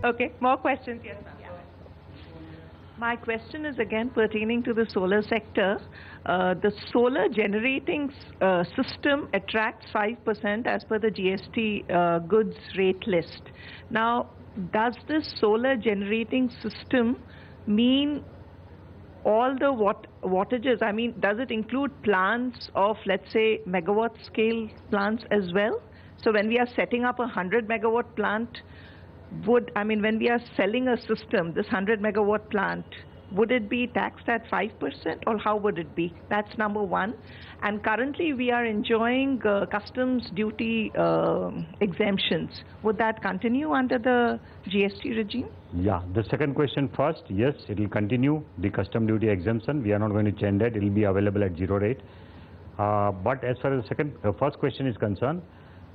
Okay, more questions? Yes, ma'am. My question is again pertaining to the solar sector. The solar generating system attracts 5% as per the GST goods rate list. Now, does this solar generating system mean all the wattages? I mean, does it include plants of, let's say, megawatt scale plants as well? So when we are setting up a 100 megawatt plant, when we are selling a system, this 100 megawatt plant, would it be taxed at 5% or how would it be? That's number one. And currently we are enjoying customs duty exemptions. Would that continue under the GST regime? Yeah, the second question first, yes, it will continue the custom duty exemption. We are not going to change that. It will be available at 0 rate. But as far as the first question is concerned,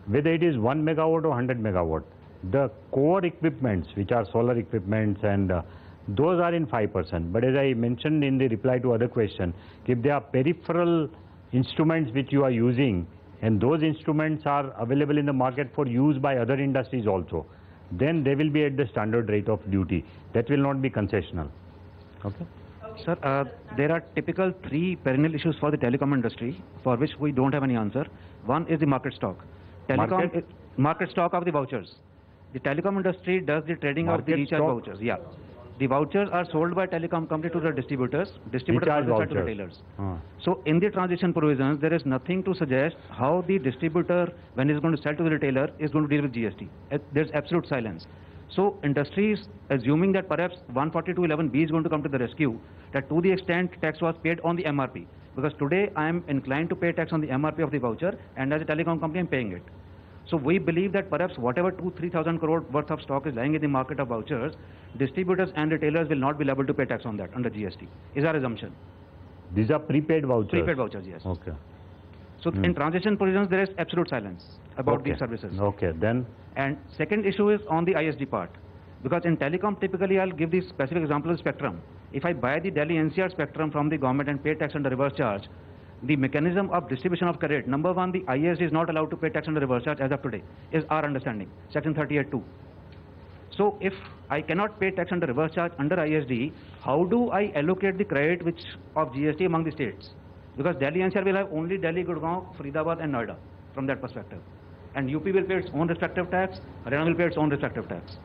whether it is 1 megawatt or 100 megawatt, the core equipments, which are solar equipments, and those are in 5%. But as I mentioned in the reply to other question, if there are peripheral instruments which you are using, and those instruments are available in the market for use by other industries also, then they will be at the standard rate of duty. That will not be concessional. Okay? Sir, there are typical 3 perennial issues for the telecom industry for which we don't have any answer. One is the market stock. Market stock of the vouchers. The telecom industry does the trading of the recharge vouchers. Yeah. The vouchers are sold by telecom company to the distributors. Distributors are to the retailers. So in the transition provisions, there is nothing to suggest how the distributor, when he's going to sell to the retailer, is going to deal with GST. There's absolute silence. So industry is assuming that perhaps 142(11)(b) is going to come to the rescue, that to the extent tax was paid on the MRP. Because today I am inclined to pay tax on the MRP of the voucher, and as a telecom company I'm paying it. So we believe that perhaps whatever 2,000-3,000 crore worth of stock is lying in the market of vouchers, distributors and retailers will not be liable to pay tax on that under GST, is our assumption. These are prepaid vouchers? Prepaid vouchers, yes. Okay. So in transition provisions, there is absolute silence about these services. Okay, then? And second issue is on the ISD part. Because in telecom, typically I'll give the specific example of spectrum. If I buy the Delhi NCR spectrum from the government and pay tax under reverse charge, the mechanism of distribution of credit, number one, the ISD is not allowed to pay tax under reverse charge as of today, is our understanding, section 38(2). So if I cannot pay tax under reverse charge under ISD, how do I allocate the credit of GST among the states? Because Delhi NCR will have only Delhi, Gurgaon, Faridabad and Noida from that perspective. And UP will pay its own respective tax, Haryana will pay its own respective tax.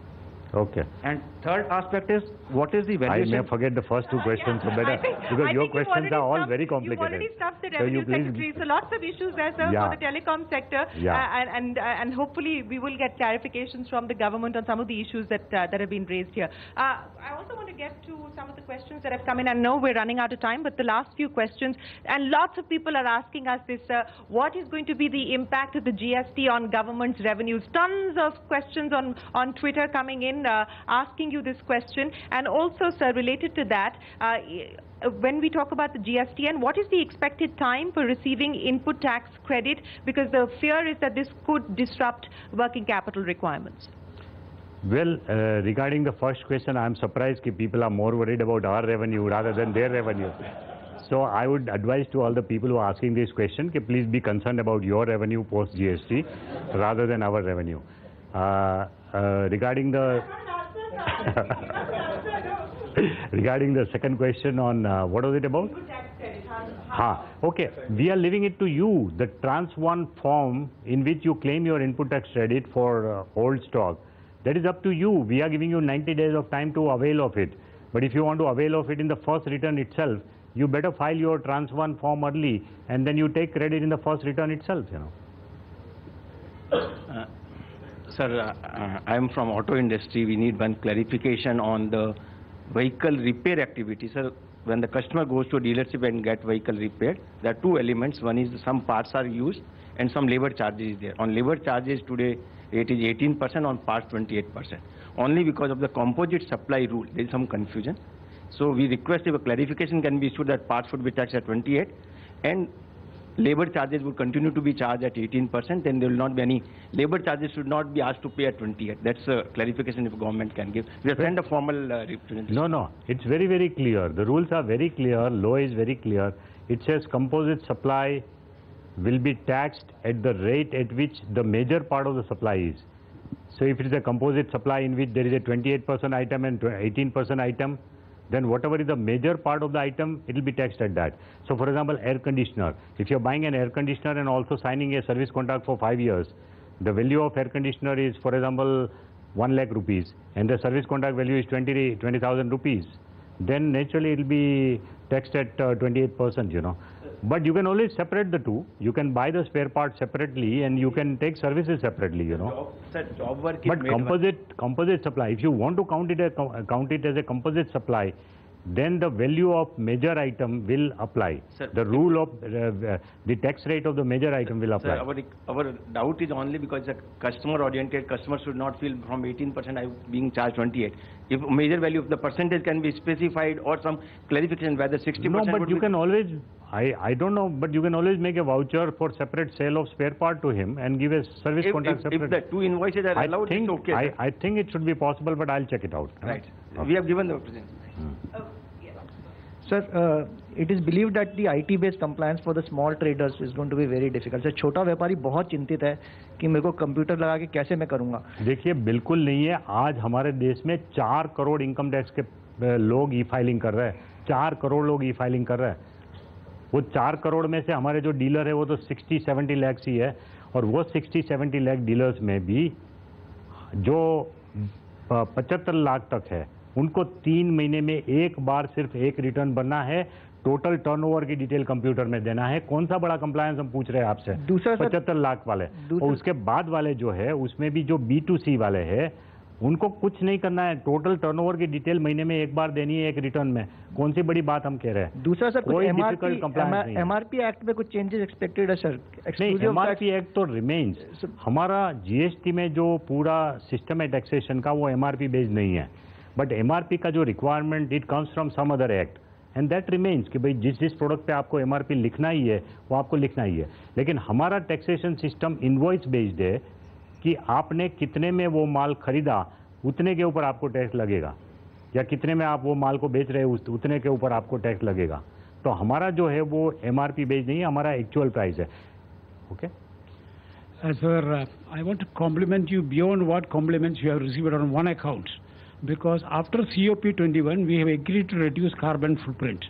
Okay. And third aspect is, what is the valuation? I may forget the first 2 questions, so better, because your questions are all very complicated. You've already stuffed the revenue secretary, so lots of issues there, sir, for the telecom sector, and hopefully we will get clarifications from the government on some of the issues that have been raised here. I also want to get to some of the questions that have come in. I know we're running out of time, but the last few questions, and lots of people are asking us this, what is going to be the impact of the GST on government's revenues? Tons of questions on Twitter coming in, asking you this question. And also, sir, related to that, when we talk about the GSTN, what is the expected time for receiving input tax credit? Because the fear is that this could disrupt working capital requirements. Well, regarding the first question, I am surprised that people are more worried about our revenue rather than their revenue. So I would advise to all the people who are asking this question, please be concerned about your revenue post GST rather than our revenue. Regarding the regarding the second question on what was it about? Okay, we are leaving it to you. The Trans 1 form in which you claim your input tax credit for old stock, that is up to you. We are giving you 90 days of time to avail of it. But if you want to avail of it in the first return itself, you better file your Trans 1 form early, and then you take credit in the first return itself, you know. Sir, I am from auto industry. We need one clarification on the vehicle repair activity. Sir, when the customer goes to a dealership and get vehicle repaired, there are 2 elements. One is some parts are used and some labor charges is there. On labor charges today, it is 18%, on parts 28%. Only because of the composite supply rule, there is some confusion. So we request if a clarification can be issued that parts should be taxed at 28 and labor charges will continue to be charged at 18%, and there will not be any labor charges should not be asked to pay at 28. That's a clarification if government can give. We have sent a formal representation. No, it's very, very clear. The rules are very clear. Law is very clear. It says composite supply will be taxed at the rate at which the major part of the supply is. So if it is a composite supply in which there is a 28% item and 18% item, then whatever is the major part of the item, it will be taxed at that. So for example, air conditioner. If you are buying an air conditioner and also signing a service contract for 5 years, the value of air conditioner is, for example, 1 lakh rupees, and the service contract value is 20,000 rupees. Then naturally it will be taxed at 28%, you know. But you can always separate the two. You can buy the spare parts separately and you can take services separately, you know. Job work is but composite supply, if you want to count it as a composite supply, then the value of major item will apply. Sir, the rule of the tax rate of the major item will apply. Sir, our doubt is only because the customer oriented, customer should not feel from 18% I being charged 28. If major value of the percentage can be specified or some clarification whether 60%. No, but you can always, I don't know, but you can always make a voucher for separate sale of spare part to him and give a service contract separate. If the two invoices are allowed, it's okay. I think it should be possible, but I'll check it out. Right. Okay. We have given the option. Sir, it is believed that the IT-based compliance for the small traders is going to be very difficult. Sir, छोटा व्यापारी बहुत चिंतित है कि मेरे को computer लगा के कैसे मैं करूँगा. देखिए बिल्कुल नहीं है. आज हमारे देश में 4 करोड़ इनकम टैक्स के लोग ई फाइलिंग कर रहे हैं. 4 करोड़ लोग ई फाइलिंग कर रहे हैं. वो 4 करोड़ में से हमारे जो डीलर है वो तो 60-70 लाख ही है. और वो 60-70 लाख डीलर्स में भी जो 75 लाख तक है उनको 3 महीने में एक बार सिर्फ एक रिटर्न भरना है. टोटल टर्नओवर की डिटेल कंप्यूटर में देना है. कौन सा बड़ा कंप्लायंस हम पूछ रहे हैं आपसे? 75 लाख वाले. और उसके बाद वाले जो है उसमें भी जो B2C वाले हैं उनको कुछ नहीं करना है. टोटल टर्नओवर की डिटेल महीने में एक बार देनी है एक रिटर्न में. कौन सी बड़ी बात हम कह रहे हैं? दूसरा सर, कोई डिफिकल्ट कंप्लायंस नहीं है. MRP एक्ट में कुछ चेंजेस एक्सपेक्टेड है सर? नहीं, MRP एक्ट तो रिमेन्स. हमारा GST में जो पूरा सिस्टम है टैक्सेशन का वो MRP बेस्ड नहीं है. बट MRP का जो requirement it comes from some other act and that remains कि भाई जिस प्रोडक्ट पे आपको MRP लिखना ही है वो आपको लिखना ही है. लेकिन हमारा टैक्सेशन सिस्टम इनवॉइस बेस्ड है कि आपने कितने में वो माल खरीदा उतने के ऊपर आपको टैक्स लगेगा, या कितने में आप वो माल को बेच रहे हैं उतने के ऊपर आपको टैक्स लगेगा. तो हमारा जो है वो MRP बेस्ड नहीं है, हमारा एक्चुअल प्राइस है. Okay Sir, I want to compliment you beyond what compliments you have received on one account. Because after COP21, we have agreed to reduce carbon footprint.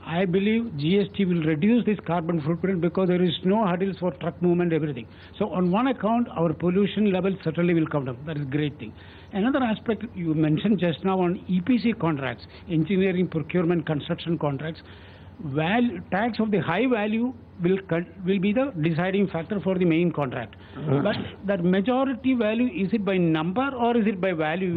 I believe GST will reduce this carbon footprint because there is no hurdles for truck movement, everything. So on one account, our pollution level certainly will come down. That is a great thing. Another aspect you mentioned just now on EPC contracts, engineering, procurement, construction contracts, tax of the high value will be the deciding factor for the main contract. But that majority value, is it by number or is it by value?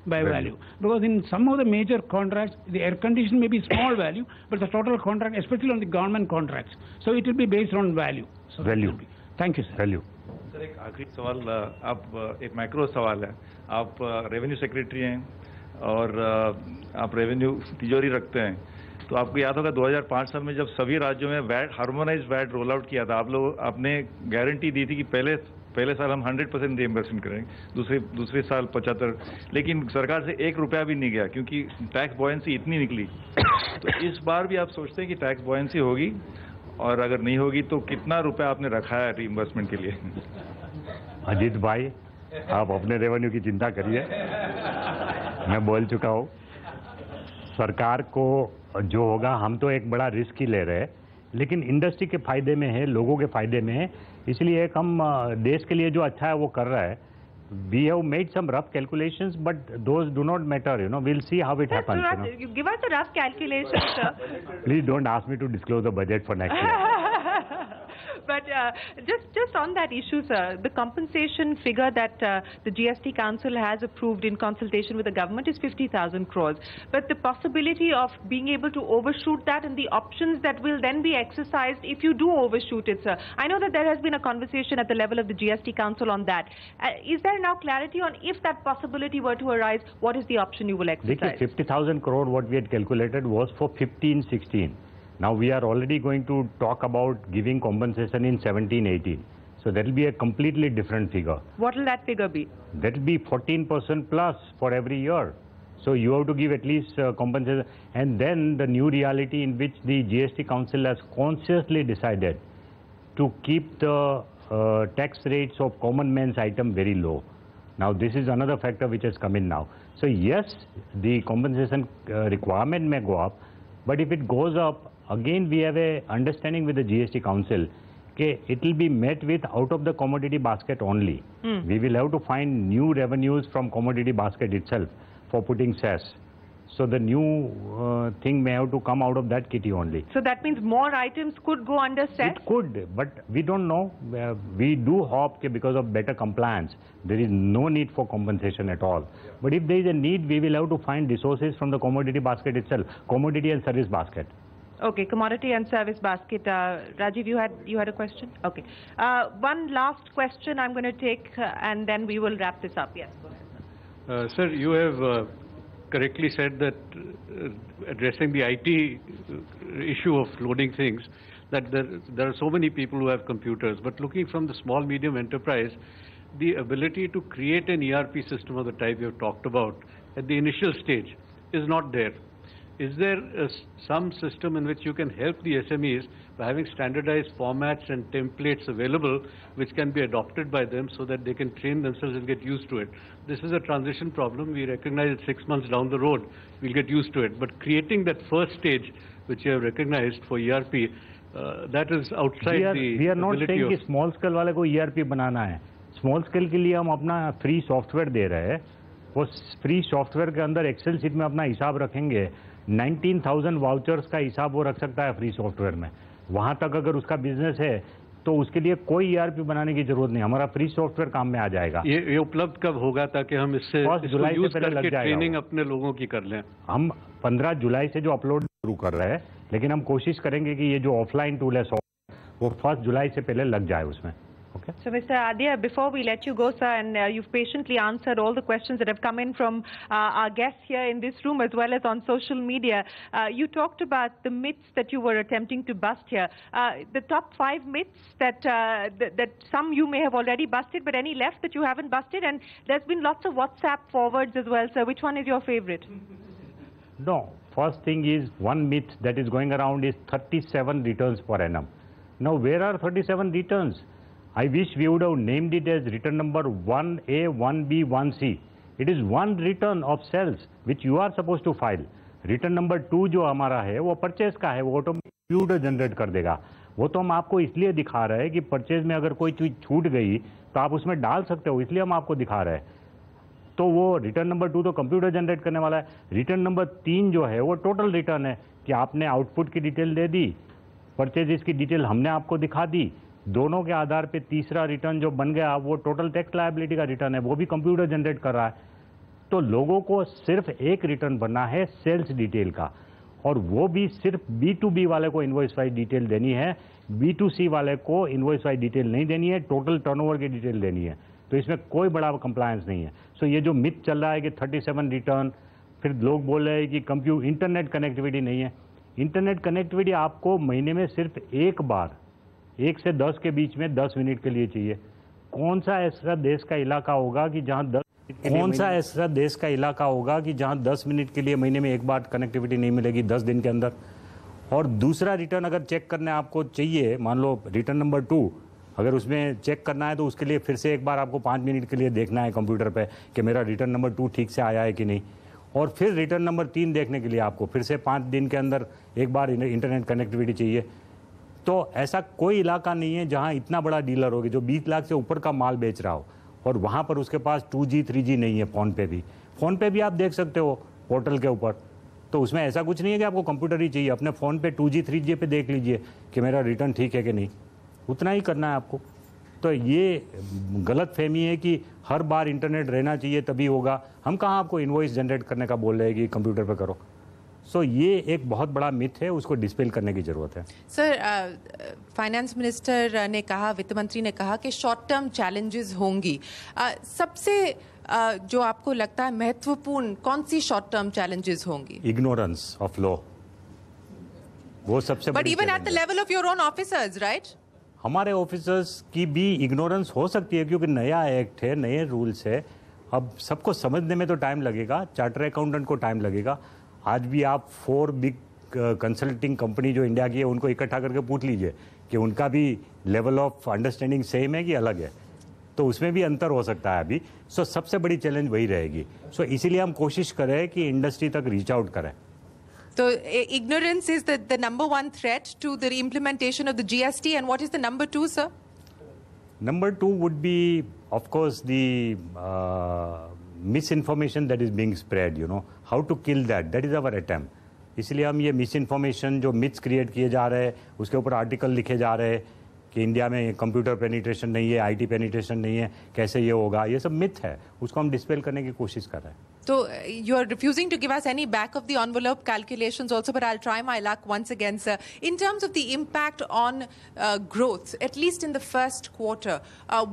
Value. Because in some of the major contracts, the air condition may be small value, but the total contract, especially on the government contracts, so it will be based on value. So value. Thank you, sir. Value. Sir एक आखिरी सवाल, आप एक macro सवाल है. आप revenue secretary हैं और आप रेवेन्यू तिजोरी रखते हैं. तो आपको याद होगा 2005 साल में जब सभी राज्यों में VAT harmonised VAT roll out किया था, आपने गारंटी दी थी कि पहले साल हम 100% रिएम्बर्समेंट करेंगे, दूसरे साल 75%. लेकिन सरकार से 1 रुपया भी नहीं गया क्योंकि टैक्स बॉयंसी इतनी निकली. तो इस बार भी आप सोचते हैं कि टैक्स बॉयंसी होगी, और अगर नहीं होगी तो कितना रुपया आपने रखा है रिएम्बर्समेंट के लिए? अजीत भाई, आप अपने रेवेन्यू की चिंता करिए. मैं बोल चुका हूँ, सरकार को जो होगा, हम तो एक बड़ा रिस्क ही ले रहे हैं, लेकिन इंडस्ट्री के फायदे में है, लोगों के फायदे में है. इसलिए एक हम देश के लिए जो अच्छा है वो कर रहा है. We have made some rough calculations, but those do not matter, you know. We'll see how it happens. You give us a rough calculation, sir. Please don't ask me to disclose the budget for next year. But just on that issue, sir, the compensation figure that the GST Council has approved in consultation with the government is 50,000 crores. But the possibility of being able to overshoot that and the options that will then be exercised if you do overshoot it, sir. I know that there has been a conversation at the level of the GST Council on that. Is there now clarity on if that possibility were to arise, what is the option you will exercise? 50,000 crore what we had calculated was for 15-16. Now we are already going to talk about giving compensation in 17-18. So that will be a completely different figure. What will that figure be? That will be 14% plus for every year. So you have to give at least compensation. And then the new reality in which the GST Council has consciously decided to keep the tax rates of common man's item very low. Now this is another factor which has come in now. So yes, the compensation requirement may go up, but if it goes up, again we have a understanding with the GST Council, okay, it will be met with out of the commodity basket only. We will have to find new revenues from commodity basket itself for putting cess. So the new thing may have to come out of that kitty only. So that means more items could go under cess? It could, but we don't know. We do hope that because of better compliance, there is no need for compensation at all. But if there is a need, we will have to find resources from the commodity basket itself, commodity and service basket. Okay, commodity and service basket. Rajiv, you had a question? Okay. One last question I'm going to take, and then we will wrap this up. Yes, go ahead. Sir, you have correctly said that addressing the IT issue of loading things, that there are so many people who have computers, but looking from the small medium enterprise, the ability to create an ERP system of the type you have talked about at the initial stage is not there. Is there some system in which you can help the SMEs by having standardized formats and templates available which can be adopted by them so that they can train themselves and get used to it? This is a transition problem. We recognize that 6 months down the road, we'll get used to it. But creating that first stage, which you have recognized for ERP, that is outside the We are not ability saying of... कि small scale वाले को ERP बनाना है. Small scale के लिए हम अपना free software दे रहे हैं. वो free software के अंदर Excel sheet में अपना हिसाब रखेंगे. 19,000 वाउचर्स का हिसाब वो रख सकता है फ्री सॉफ्टवेयर में. वहां तक अगर उसका बिजनेस है तो उसके लिए कोई ERP बनाने की जरूरत नहीं. हमारा फ्री सॉफ्टवेयर काम में आ जाएगा. ये उपलब्ध कब होगा ताकि हम इससे जुलाई से पहले लग जाएगा. ट्रेनिंग अपने लोगों की कर लें. हम 15 जुलाई से जो अपलोड शुरू कर रहे हैं, लेकिन हम कोशिश करेंगे कि ये जो ऑफलाइन टूल है वो 1 जुलाई से पहले लग जाए उसमें. Okay. So, Mr. Adya, before we let you go, sir, and you've patiently answered all the questions that have come in from our guests here in this room as well as on social media. You talked about the myths that you were attempting to bust here. The top 5 myths that that some you may have already busted, but any left that you haven't busted? And there's been lots of WhatsApp forwards as well, sir. Which one is your favorite? No. First thing is, one myth that is going around is 37 returns per annum. Now, where are 37 returns? I wish we would have named it as return number 1A, 1B, 1C. It is one return of sales which you are supposed to file. Return number 2 जो हमारा है वो purchase का है, वो automatic generate कर देगा. वो तो हम आपको इसलिए दिखा रहे हैं कि परचेज में अगर कोई चीज छूट गई तो आप उसमें डाल सकते हो, इसलिए हम आपको दिखा रहे हैं. तो वो रिटर्न नंबर 2 तो कंप्यूटर जनरेट करने वाला है. रिटर्न नंबर 3 जो है वो टोटल रिटर्न है कि आपने आउटपुट की डिटेल दे दी, परचेज की डिटेल हमने आपको दिखा दी. दोनों के आधार पे तीसरा रिटर्न जो बन गया वो टोटल टैक्स लायबिलिटी का रिटर्न है, वो भी कंप्यूटर जनरेट कर रहा है. तो लोगों को सिर्फ एक रिटर्न बनना है सेल्स डिटेल का, और वो भी सिर्फ B2B वाले को इनवॉइस वाइज डिटेल देनी है, B2C वाले को इनवॉइस वाइज डिटेल नहीं देनी है, टोटल टर्नओवर की डिटेल देनी है. तो इसमें कोई बड़ा कंप्लायंस नहीं है. सो ये जो मिथ चल रहा है कि 37 रिटर्न, फिर लोग बोल रहे हैं कि इंटरनेट कनेक्टिविटी नहीं है. इंटरनेट कनेक्टिविटी आपको महीने में सिर्फ एक बार 1 से 10 के बीच में 10 मिनट के लिए चाहिए. कौन सा ऐसा देश का इलाका होगा कि जहां 10 मिनट के लिए महीने में एक बार कनेक्टिविटी नहीं मिलेगी 10 दिन के अंदर. और दूसरा रिटर्न अगर चेक करने आपको चाहिए, मान लो रिटर्न नंबर 2 अगर उसमें चेक करना है तो उसके लिए फिर से एक बार आपको 5 मिनट के लिए देखना है कंप्यूटर पे कि मेरा रिटर्न नंबर 2 ठीक से आया है कि नहीं. और फिर रिटर्न नंबर 3 देखने के लिए आपको फिर से 5 दिन के अंदर एक बार इंटरनेट कनेक्टिविटी चाहिए. तो ऐसा कोई इलाका नहीं है जहां इतना बड़ा डीलर होगा जो 20 लाख से ऊपर का माल बेच रहा हो और वहां पर उसके पास 2G 3G नहीं है. फ़ोन पे भी आप देख सकते हो पोर्टल के ऊपर. तो उसमें ऐसा कुछ नहीं है कि आपको कंप्यूटर ही चाहिए. अपने फ़ोन पे 2G 3G पे देख लीजिए कि मेरा रिटर्न ठीक है कि नहीं. उतना ही करना है आपको. तो ये गलत फहमी है कि हर बार इंटरनेट रहना चाहिए तभी होगा. हम कहाँ आपको इनवॉइस जनरेट करने का बोल रहे हैं कि कंप्यूटर पे करो. सो ये एक बहुत बड़ा मिथ है, उसको डिस्पेल करने की जरूरत है. सर, फाइनेंस मिनिस्टर ने कहा, वित्त मंत्री ने कहा कि शॉर्ट टर्म चैलेंजेस होंगी. सबसे जो आपको लगता है महत्वपूर्ण कौन सी शॉर्ट टर्म चैलेंजेस होंगी? इग्नोरेंस ऑफ लॉ, वो सबसे but even at the level of your own officers, right? हमारे ऑफिसर्स की भी इग्नोरेंस हो सकती है क्योंकि नया एक्ट है, नए रूल्स है. अब सबको समझने में तो टाइम लगेगा, चार्टर अकाउंटेंट को टाइम लगेगा. आज भी आप 4 बिग कंसल्टिंग कंपनी जो इंडिया की है उनको इकट्ठा करके पूछ लीजिए कि उनका भी लेवल ऑफ अंडरस्टैंडिंग सेम है कि अलग है. तो उसमें भी अंतर हो सकता है अभी। सो सबसे बड़ी चैलेंज वही रहेगी। सो इसीलिए हम कोशिश करें कि इंडस्ट्री तक रीच आउट करें। So ignorance is the number one threat to the implementation of the GST, and what is the number two, sir? Number two would be, of course, the misinformation that is being spread, how to kill that. That is our attempt. इसलिए हम ये misinformation जो myths create किए जा रहे हैं, उसके ऊपर आर्टिकल लिखे जा रहे हैं कि इंडिया में कंप्यूटर पेनिट्रेशन नहीं है, IT पेनिट्रेशन नहीं है, कैसे ये होगा, ये सब मिथ है, उसको हम डिस्पेल करने की कोशिश कर रहे हैं। So you are refusing to give us any back of the envelope calculations also, but I'll try my luck once again, sir. In terms of the impact on growth, at least in the first quarter,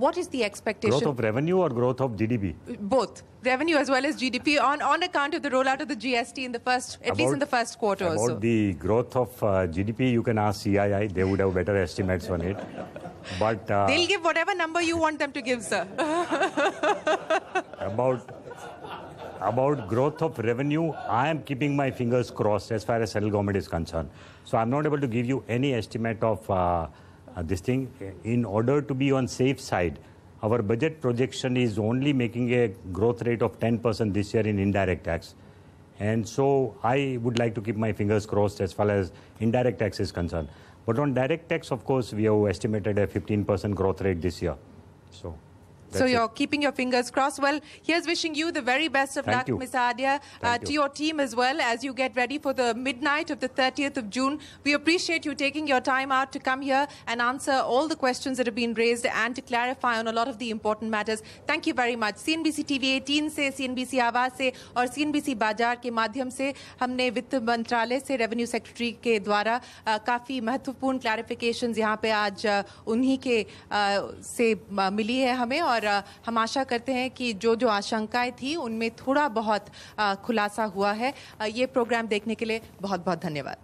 what is the expectation? Growth of revenue or growth of GDP? Both. Revenue as well as GDP on account of the rollout of the GST in the first, at least in the first quarter or so. About the growth of GDP, you can ask CII. They would have better estimates on it. But they'll give whatever number you want them to give, sir. About growth of revenue, I am keeping my fingers crossed as far as central government is concerned. So I'm not able to give you any estimate of this thing. In order to be on safe side, our budget projection is only making a growth rate of 10% this year in indirect tax. And so I would like to keep my fingers crossed as far as indirect tax is concerned. But on direct tax, of course, we have estimated a 15% growth rate this year. So you're keeping your fingers crossed. Well, here's wishing you the very best of luck, Ms. Adia, to your team as well as you get ready for the midnight of the 30th of June. We appreciate you taking your time out to come here and answer all the questions that have been raised and to clarify on a lot of the important matters. Thank you very much. CNBC TV 18 से, CNBC आवाज से और CNBC बाजार के माध्यम से हमने वित्त मंत्रालय से रेवेन्यू सेक्रेटरी के द्वारा काफ़ी महत्वपूर्ण क्लैरिफिकेशंस यहाँ पे आज उन्हीं के से मिली है हमें, और हम आशा करते हैं कि जो आशंकाएं थी उनमें थोड़ा बहुत खुलासा हुआ है। ये प्रोग्राम देखने के लिए बहुत बहुत धन्यवाद।